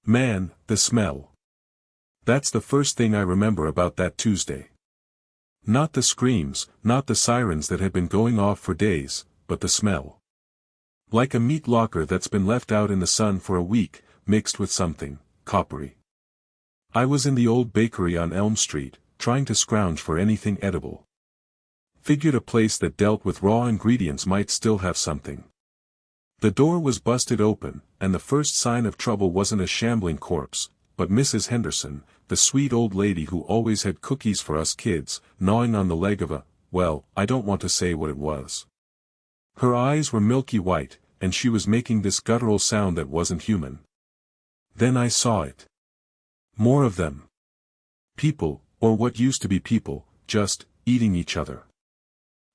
Man, the smell. That's the first thing I remember about that Tuesday. Not the screams, not the sirens that had been going off for days, but the smell. Like a meat locker that's been left out in the sun for a week, mixed with something coppery. I was in the old bakery on Elm Street, trying to scrounge for anything edible. Figured a place that dealt with raw ingredients might still have something. The door was busted open, and the first sign of trouble wasn't a shambling corpse, but Mrs. Henderson, the sweet old lady who always had cookies for us kids, gnawing on the leg of well, I don't want to say what it was. Her eyes were milky white, and she was making this guttural sound that wasn't human. Then I saw it. More of them. People, or what used to be people, just eating each other.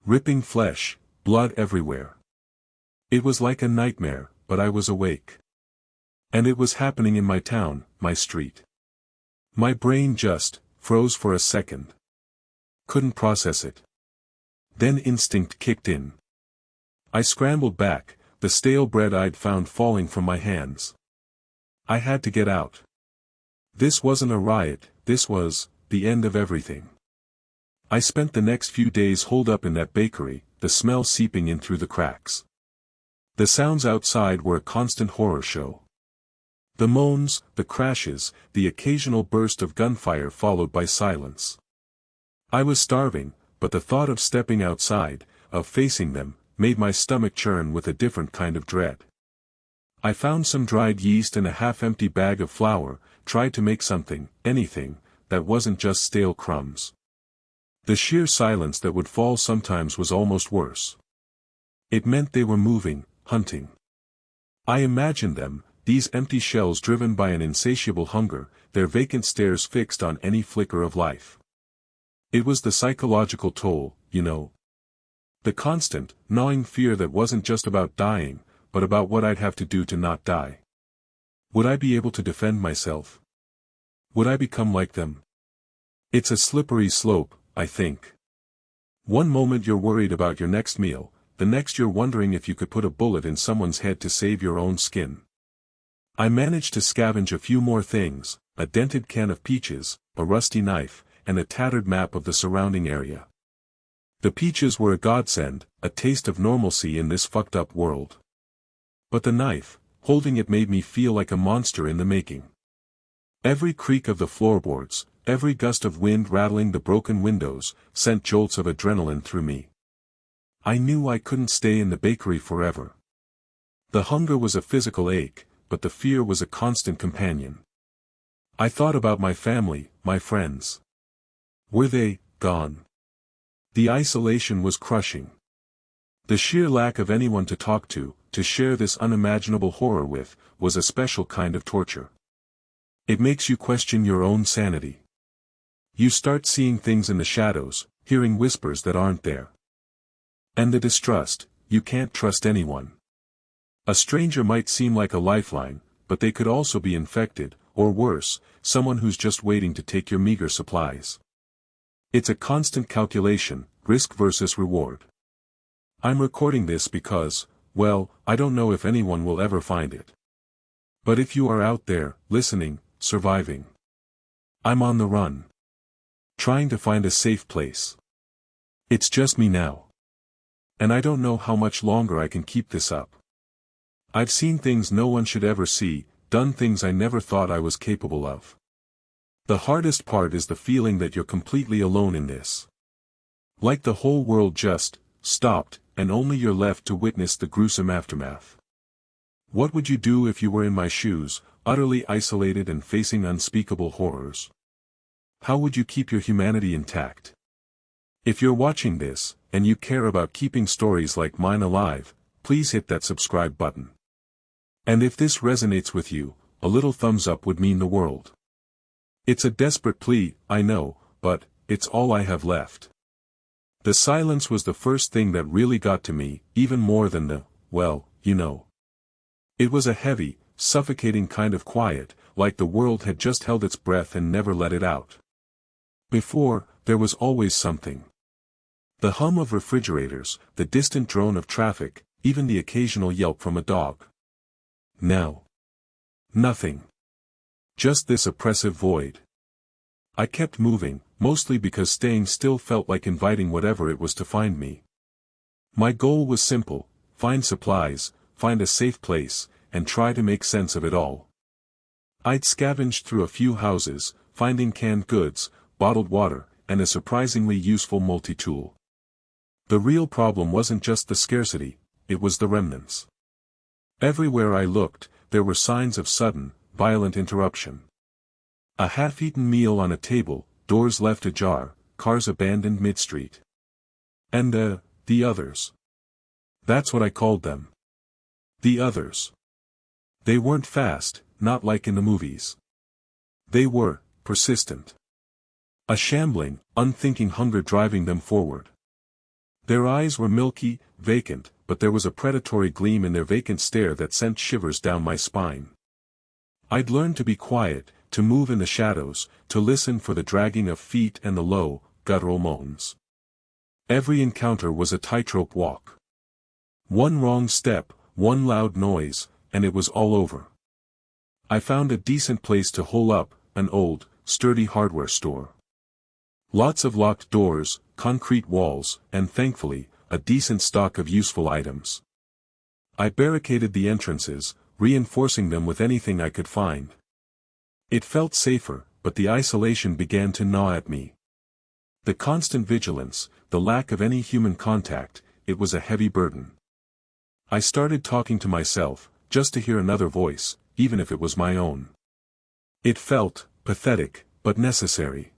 Ripping flesh, blood everywhere. It was like a nightmare, but I was awake. And it was happening in my town, my street. My brain just froze for a second. Couldn't process it. Then instinct kicked in. I scrambled back, the stale bread I'd found falling from my hands. I had to get out. This wasn't a riot, this was the end of everything. I spent the next few days holed up in that bakery, the smell seeping in through the cracks. The sounds outside were a constant horror show. The moans, the crashes, the occasional burst of gunfire followed by silence. I was starving, but the thought of stepping outside, of facing them, made my stomach churn with a different kind of dread. I found some dried yeast and a half-empty bag of flour, tried to make something, anything, that wasn't just stale crumbs. The sheer silence that would fall sometimes was almost worse. It meant they were moving, hunting. I imagined them, these empty shells driven by an insatiable hunger, their vacant stares fixed on any flicker of life. It was the psychological toll, you know. The constant, gnawing fear that wasn't just about dying, but about what I'd have to do to not die. Would I be able to defend myself? Would I become like them? It's a slippery slope, I think. One moment you're worried about your next meal, the next you're wondering if you could put a bullet in someone's head to save your own skin. I managed to scavenge a few more things, a dented can of peaches, a rusty knife, and a tattered map of the surrounding area. The peaches were a godsend, a taste of normalcy in this fucked up world. But the knife, holding it made me feel like a monster in the making. Every creak of the floorboards, every gust of wind rattling the broken windows, sent jolts of adrenaline through me. I knew I couldn't stay in the bakery forever. The hunger was a physical ache, but the fear was a constant companion. I thought about my family, my friends. Were they gone? The isolation was crushing. The sheer lack of anyone to talk to share this unimaginable horror with, was a special kind of torture. It makes you question your own sanity. You start seeing things in the shadows, hearing whispers that aren't there. And the distrust, you can't trust anyone. A stranger might seem like a lifeline, but they could also be infected, or worse, someone who's just waiting to take your meager supplies. It's a constant calculation, risk versus reward. I'm recording this because, well, I don't know if anyone will ever find it. But if you are out there, listening, surviving. I'm on the run. Trying to find a safe place. It's just me now. And I don't know how much longer I can keep this up. I've seen things no one should ever see, done things I never thought I was capable of. The hardest part is the feeling that you're completely alone in this. Like the whole world just stopped, and only you're left to witness the gruesome aftermath. What would you do if you were in my shoes, utterly isolated and facing unspeakable horrors? How would you keep your humanity intact? If you're watching this, and you care about keeping stories like mine alive, please hit that subscribe button. And if this resonates with you, a little thumbs up would mean the world. It's a desperate plea, I know, but it's all I have left. The silence was the first thing that really got to me, even more than the, well, you know. It was a heavy, suffocating kind of quiet, like the world had just held its breath and never let it out. Before, there was always something. The hum of refrigerators, the distant drone of traffic, even the occasional yelp from a dog. Now. Nothing. Just this oppressive void. I kept moving, mostly because staying still felt like inviting whatever it was to find me. My goal was simple: find supplies, find a safe place, and try to make sense of it all. I'd scavenged through a few houses, finding canned goods, bottled water, and a surprisingly useful multi-tool. The real problem wasn't just the scarcity, it was the remnants. Everywhere I looked, there were signs of sudden, violent interruption. A half-eaten meal on a table, doors left ajar, cars abandoned mid-street. And the others. That's what I called them. The others. They weren't fast, not like in the movies. They were persistent. A shambling, unthinking hunger driving them forward. Their eyes were milky, vacant, but there was a predatory gleam in their vacant stare that sent shivers down my spine. I'd learned to be quiet, to move in the shadows, to listen for the dragging of feet and the low, guttural moans. Every encounter was a tightrope walk. One wrong step, one loud noise, and it was all over. I found a decent place to hole up, an old, sturdy hardware store. Lots of locked doors, concrete walls, and thankfully, a decent stock of useful items. I barricaded the entrances, reinforcing them with anything I could find. It felt safer, but the isolation began to gnaw at me. The constant vigilance, the lack of any human contact, it was a heavy burden. I started talking to myself, just to hear another voice, even if it was my own. It felt pathetic, but necessary.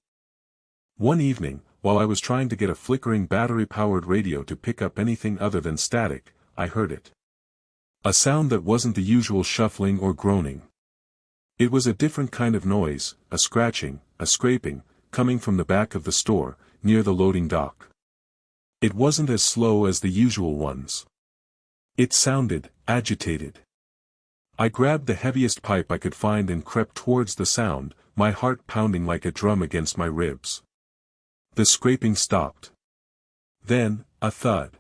One evening, while I was trying to get a flickering battery-powered radio to pick up anything other than static, I heard it. A sound that wasn't the usual shuffling or groaning. It was a different kind of noise, a scratching, a scraping, coming from the back of the store, near the loading dock. It wasn't as slow as the usual ones. It sounded agitated. I grabbed the heaviest pipe I could find and crept towards the sound, my heart pounding like a drum against my ribs. The scraping stopped. Then, a thud.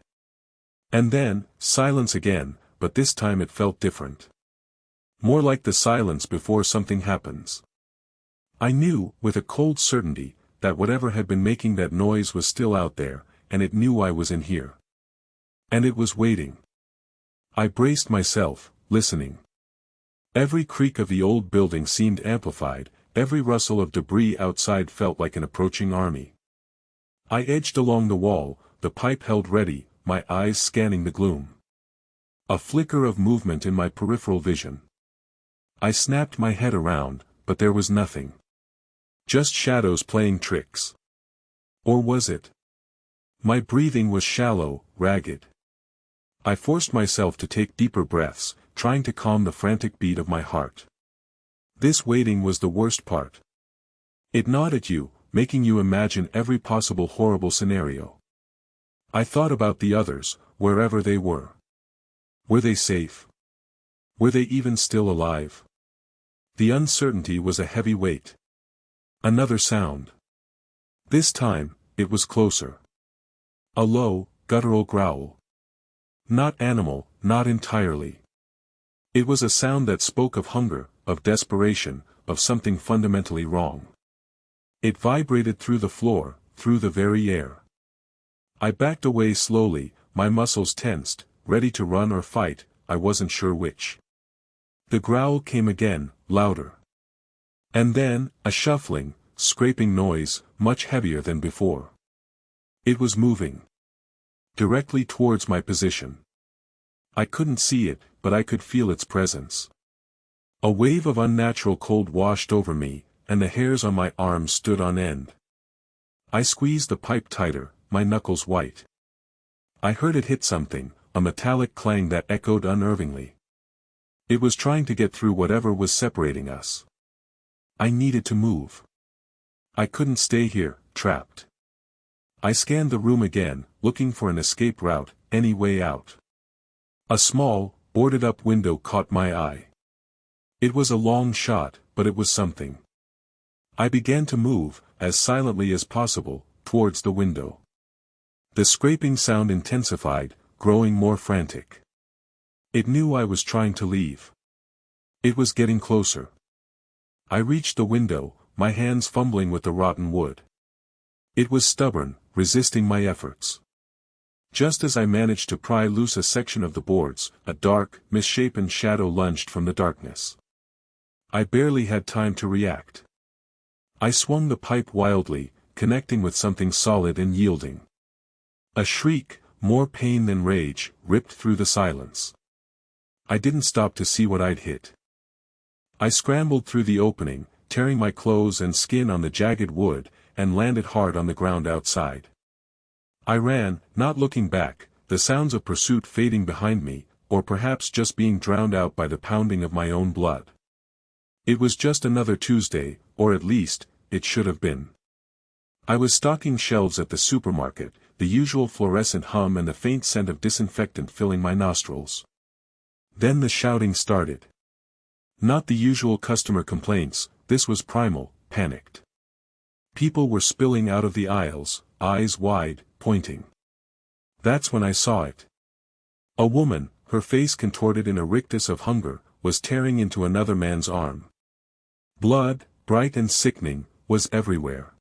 And then, silence again, but this time it felt different. More like the silence before something happens. I knew, with a cold certainty, that whatever had been making that noise was still out there, and it knew I was in here. And it was waiting. I braced myself, listening. Every creak of the old building seemed amplified, every rustle of debris outside felt like an approaching army. I edged along the wall, the pipe held ready, my eyes scanning the gloom. A flicker of movement in my peripheral vision. I snapped my head around, but there was nothing. Just shadows playing tricks. Or was it? My breathing was shallow, ragged. I forced myself to take deeper breaths, trying to calm the frantic beat of my heart. This waiting was the worst part. It gnawed at you, making you imagine every possible horrible scenario. I thought about the others, wherever they were. Were they safe? Were they even still alive? The uncertainty was a heavy weight. Another sound. This time, it was closer. A low, guttural growl. Not animal, not entirely. It was a sound that spoke of hunger, of desperation, of something fundamentally wrong. It vibrated through the floor, through the very air. I backed away slowly, my muscles tensed, ready to run or fight, I wasn't sure which. The growl came again, louder. And then, a shuffling, scraping noise, much heavier than before. It was moving. Directly towards my position. I couldn't see it, but I could feel its presence. A wave of unnatural cold washed over me, and the hairs on my arms stood on end. I squeezed the pipe tighter, my knuckles white. I heard it hit something, a metallic clang that echoed unnervingly. It was trying to get through whatever was separating us. I needed to move. I couldn't stay here, trapped. I scanned the room again, looking for an escape route, any way out. A small, boarded-up window caught my eye. It was a long shot, but it was something. I began to move, as silently as possible, towards the window. The scraping sound intensified, growing more frantic. It knew I was trying to leave. It was getting closer. I reached the window, my hands fumbling with the rotten wood. It was stubborn, resisting my efforts. Just as I managed to pry loose a section of the boards, a dark, misshapen shadow lunged from the darkness. I barely had time to react. I swung the pipe wildly, connecting with something solid and yielding. A shriek, more pain than rage, ripped through the silence. I didn't stop to see what I'd hit. I scrambled through the opening, tearing my clothes and skin on the jagged wood, and landed hard on the ground outside. I ran, not looking back, the sounds of pursuit fading behind me, or perhaps just being drowned out by the pounding of my own blood. It was just another Tuesday, or at least, it should have been. I was stocking shelves at the supermarket, the usual fluorescent hum and the faint scent of disinfectant filling my nostrils. Then the shouting started. Not the usual customer complaints, this was primal, panicked. People were spilling out of the aisles, eyes wide, pointing. That's when I saw it. A woman, her face contorted in a rictus of hunger, was tearing into another man's arm. Blood, bright and sickening, was everywhere.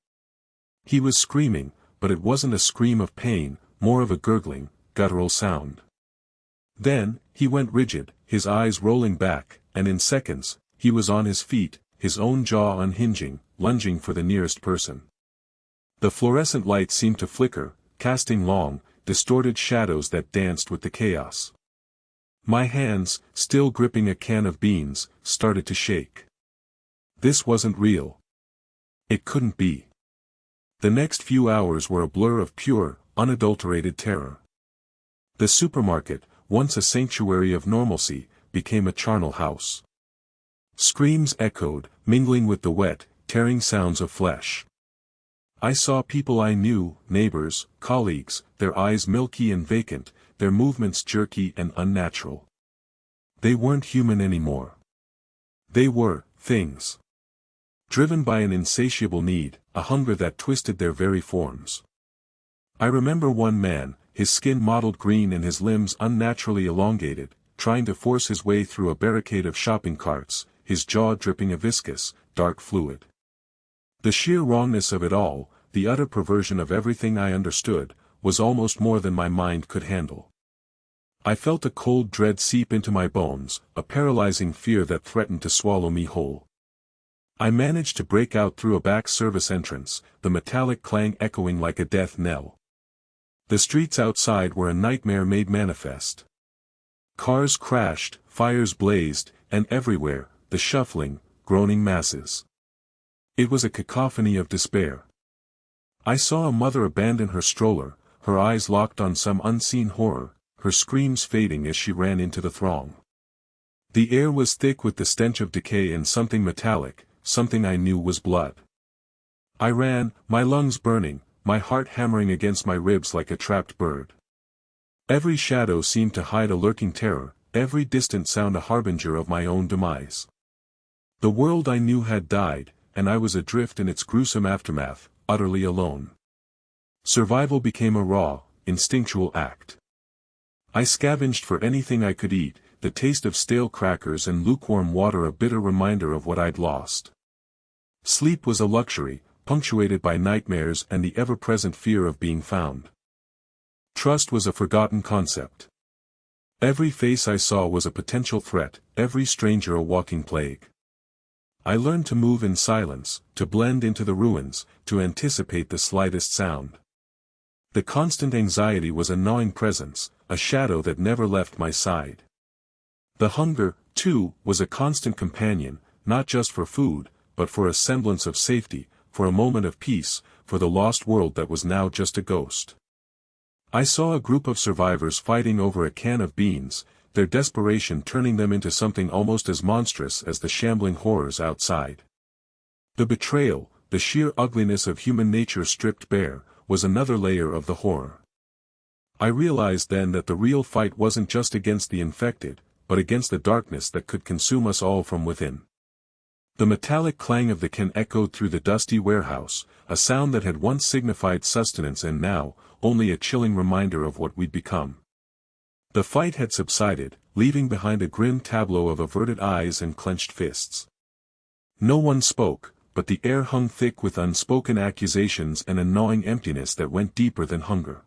He was screaming, but it wasn't a scream of pain, more of a gurgling, guttural sound. Then, he went rigid, his eyes rolling back, and in seconds, he was on his feet, his own jaw unhinging, lunging for the nearest person. The fluorescent light seemed to flicker, casting long, distorted shadows that danced with the chaos. My hands, still gripping a can of beans, started to shake. This wasn't real. It couldn't be. The next few hours were a blur of pure, unadulterated terror. The supermarket, once a sanctuary of normalcy, became a charnel house. Screams echoed, mingling with the wet, tearing sounds of flesh. I saw people I knew, neighbors, colleagues, their eyes milky and vacant, their movements jerky and unnatural. They weren't human anymore. They were things. Driven by an insatiable need, a hunger that twisted their very forms. I remember one man, his skin mottled green and his limbs unnaturally elongated, trying to force his way through a barricade of shopping carts, his jaw dripping a viscous, dark fluid. The sheer wrongness of it all, the utter perversion of everything I understood, was almost more than my mind could handle. I felt a cold dread seep into my bones, a paralyzing fear that threatened to swallow me whole. I managed to break out through a back service entrance, the metallic clang echoing like a death knell. The streets outside were a nightmare made manifest. Cars crashed, fires blazed, and everywhere, the shuffling, groaning masses. It was a cacophony of despair. I saw a mother abandon her stroller, her eyes locked on some unseen horror, her screams fading as she ran into the throng. The air was thick with the stench of decay and something metallic, something I knew was blood. I ran, my lungs burning, my heart hammering against my ribs like a trapped bird. Every shadow seemed to hide a lurking terror, every distant sound a harbinger of my own demise. The world I knew had died, and I was adrift in its gruesome aftermath, utterly alone. Survival became a raw, instinctual act. I scavenged for anything I could eat, the taste of stale crackers and lukewarm water a bitter reminder of what I'd lost. Sleep was a luxury, punctuated by nightmares and the ever-present fear of being found. Trust was a forgotten concept. Every face I saw was a potential threat, every stranger a walking plague. I learned to move in silence, to blend into the ruins, to anticipate the slightest sound. The constant anxiety was a gnawing presence, a shadow that never left my side. The hunger, too, was a constant companion, not just for food, but for a semblance of safety, for a moment of peace, for the lost world that was now just a ghost. I saw a group of survivors fighting over a can of beans, their desperation turning them into something almost as monstrous as the shambling horrors outside. The betrayal, the sheer ugliness of human nature stripped bare, was another layer of the horror. I realized then that the real fight wasn't just against the infected, but against the darkness that could consume us all from within. The metallic clang of the can echoed through the dusty warehouse, a sound that had once signified sustenance and now, only a chilling reminder of what we'd become. The fight had subsided, leaving behind a grim tableau of averted eyes and clenched fists. No one spoke, but the air hung thick with unspoken accusations and a gnawing emptiness that went deeper than hunger.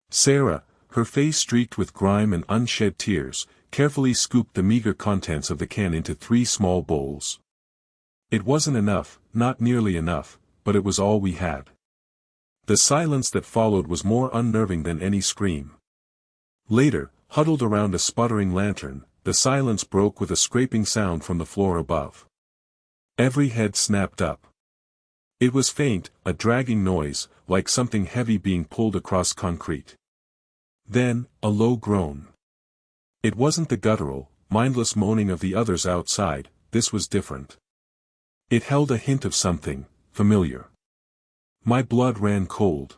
Sarah, her face streaked with grime and unshed tears, carefully scooped the meager contents of the can into 3 small bowls. It wasn't enough, not nearly enough, but it was all we had. The silence that followed was more unnerving than any scream. Later, huddled around a sputtering lantern, the silence broke with a scraping sound from the floor above. Every head snapped up. It was faint, a dragging noise, like something heavy being pulled across concrete. Then, a low groan. It wasn't the guttural, mindless moaning of the others outside, this was different. It held a hint of something familiar. My blood ran cold.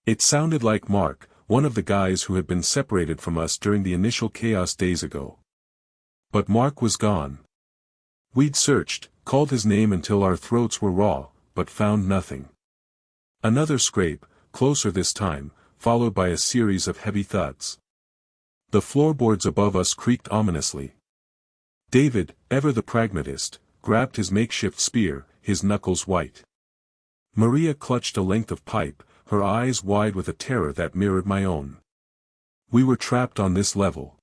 It sounded like Mark, one of the guys who had been separated from us during the initial chaos days ago. But Mark was gone. We'd searched, called his name until our throats were raw, but found nothing. Another scrape, closer this time, followed by a series of heavy thuds. The floorboards above us creaked ominously. David, ever the pragmatist, grabbed his makeshift spear, his knuckles white. Maria clutched a length of pipe, her eyes wide with a terror that mirrored my own. We were trapped on this level.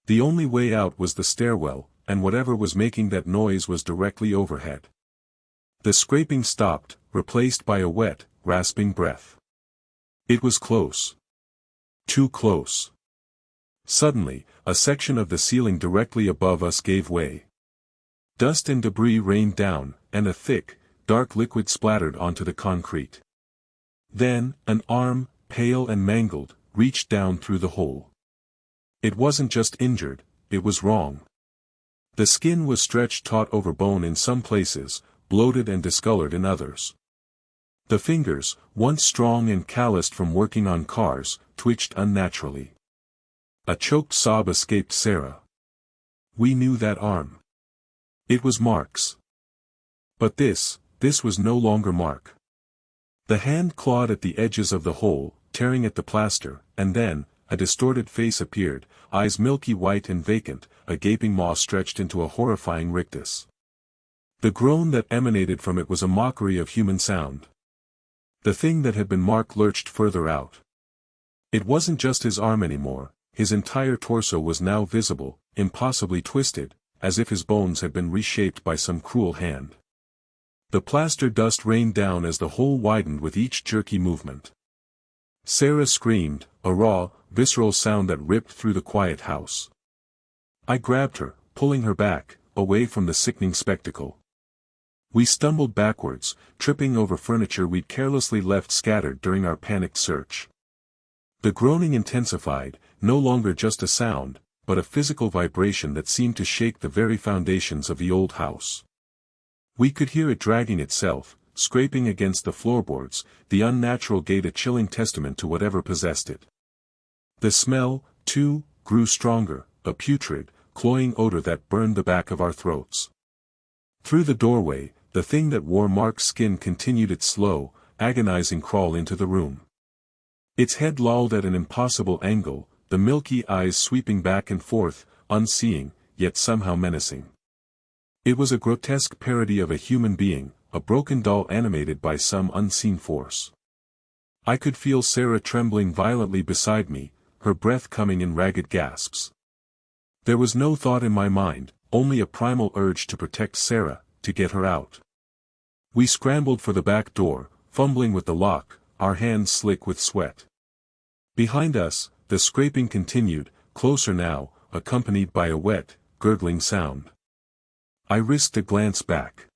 The only way out was the stairwell, and whatever was making that noise was directly overhead. The scraping stopped, replaced by a wet, rasping breath. It was close. Too close. Suddenly, a section of the ceiling directly above us gave way. Dust and debris rained down, and a thick, dark liquid splattered onto the concrete. Then, an arm, pale and mangled, reached down through the hole. It wasn't just injured, it was wrong. The skin was stretched taut over bone in some places, bloated and discolored in others. The fingers, once strong and calloused from working on cars, twitched unnaturally. A choked sob escaped Sarah. We knew that arm. It was Mark's. But this was no longer Mark. The hand clawed at the edges of the hole, tearing at the plaster, and then, a distorted face appeared, eyes milky white and vacant, a gaping maw stretched into a horrifying rictus. The groan that emanated from it was a mockery of human sound. The thing that had been Mark lurched further out. It wasn't just his arm anymore, his entire torso was now visible, impossibly twisted, as if his bones had been reshaped by some cruel hand. The plaster dust rained down as the hole widened with each jerky movement. Sarah screamed, a raw, visceral sound that ripped through the quiet house. I grabbed her, pulling her back, away from the sickening spectacle. We stumbled backwards, tripping over furniture we'd carelessly left scattered during our panicked search. The groaning intensified, no longer just a sound, but a physical vibration that seemed to shake the very foundations of the old house. We could hear it dragging itself, scraping against the floorboards, the unnatural gait a chilling testament to whatever possessed it. The smell, too, grew stronger, a putrid, cloying odor that burned the back of our throats. Through the doorway, the thing that wore Mark's skin continued its slow, agonizing crawl into the room. Its head lolled at an impossible angle, the milky eyes sweeping back and forth, unseeing, yet somehow menacing. It was a grotesque parody of a human being, a broken doll animated by some unseen force. I could feel Sarah trembling violently beside me, her breath coming in ragged gasps. There was no thought in my mind, only a primal urge to protect Sarah, to get her out. We scrambled for the back door, fumbling with the lock, our hands slick with sweat. Behind us, the scraping continued, closer now, accompanied by a wet, gurgling sound. I risked a glance back.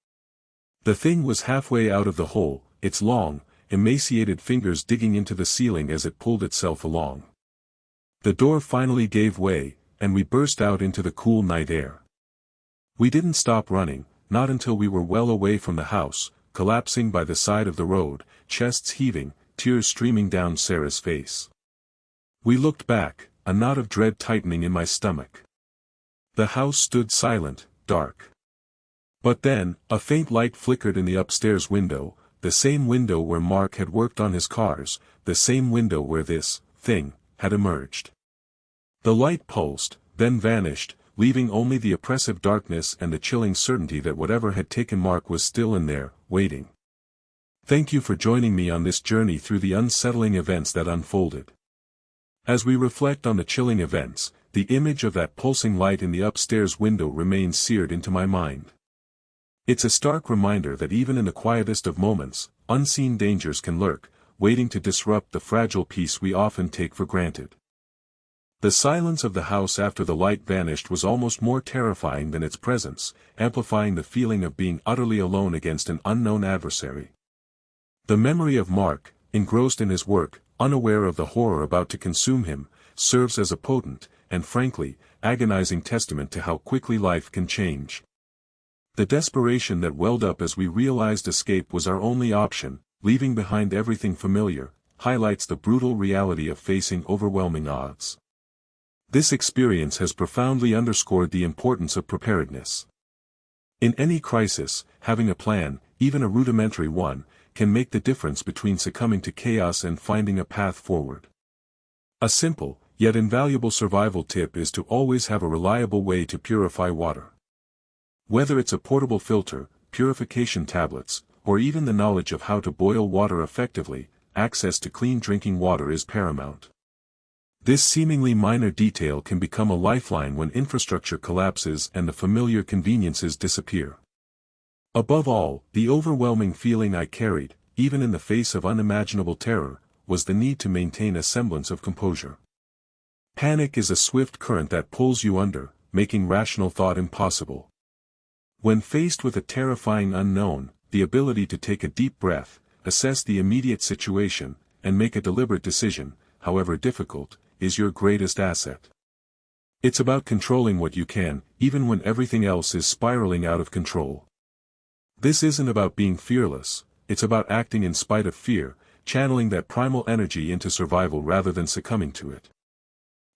The thing was halfway out of the hole, its long, emaciated fingers digging into the ceiling as it pulled itself along. The door finally gave way, and we burst out into the cool night air. We didn't stop running, not until we were well away from the house, collapsing by the side of the road, chests heaving, tears streaming down Sarah's face. We looked back, a knot of dread tightening in my stomach. The house stood silent, dark. But then, a faint light flickered in the upstairs window, the same window where Mark had worked on his cars, the same window where this thing had emerged. The light pulsed, then vanished, leaving only the oppressive darkness and the chilling certainty that whatever had taken Mark was still in there, waiting. Thank you for joining me on this journey through the unsettling events that unfolded. As we reflect on the chilling events, the image of that pulsing light in the upstairs window remains seared into my mind. It's a stark reminder that even in the quietest of moments, unseen dangers can lurk, waiting to disrupt the fragile peace we often take for granted. The silence of the house after the light vanished was almost more terrifying than its presence, amplifying the feeling of being utterly alone against an unknown adversary. The memory of Mark, engrossed in his work, unaware of the horror about to consume him, serves as a potent, and frankly, agonizing testament to how quickly life can change. The desperation that welled up as we realized escape was our only option, leaving behind everything familiar, highlights the brutal reality of facing overwhelming odds. This experience has profoundly underscored the importance of preparedness. In any crisis, having a plan, even a rudimentary one, can make the difference between succumbing to chaos and finding a path forward. A simple, yet invaluable survival tip is to always have a reliable way to purify water. Whether it's a portable filter, purification tablets, or even the knowledge of how to boil water effectively, access to clean drinking water is paramount. This seemingly minor detail can become a lifeline when infrastructure collapses and the familiar conveniences disappear. Above all, the overwhelming feeling I carried, even in the face of unimaginable terror, was the need to maintain a semblance of composure. Panic is a swift current that pulls you under, making rational thought impossible. When faced with a terrifying unknown, the ability to take a deep breath, assess the immediate situation, and make a deliberate decision, however difficult, is your greatest asset. It's about controlling what you can, even when everything else is spiraling out of control. This isn't about being fearless, it's about acting in spite of fear, channeling that primal energy into survival rather than succumbing to it.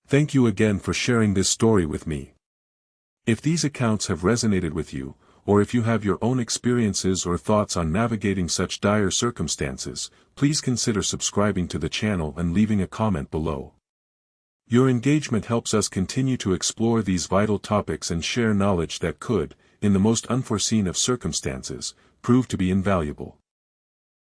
Thank you again for sharing this story with me. If these accounts have resonated with you, or if you have your own experiences or thoughts on navigating such dire circumstances, please consider subscribing to the channel and leaving a comment below. Your engagement helps us continue to explore these vital topics and share knowledge that could, in the most unforeseen of circumstances, prove to be invaluable.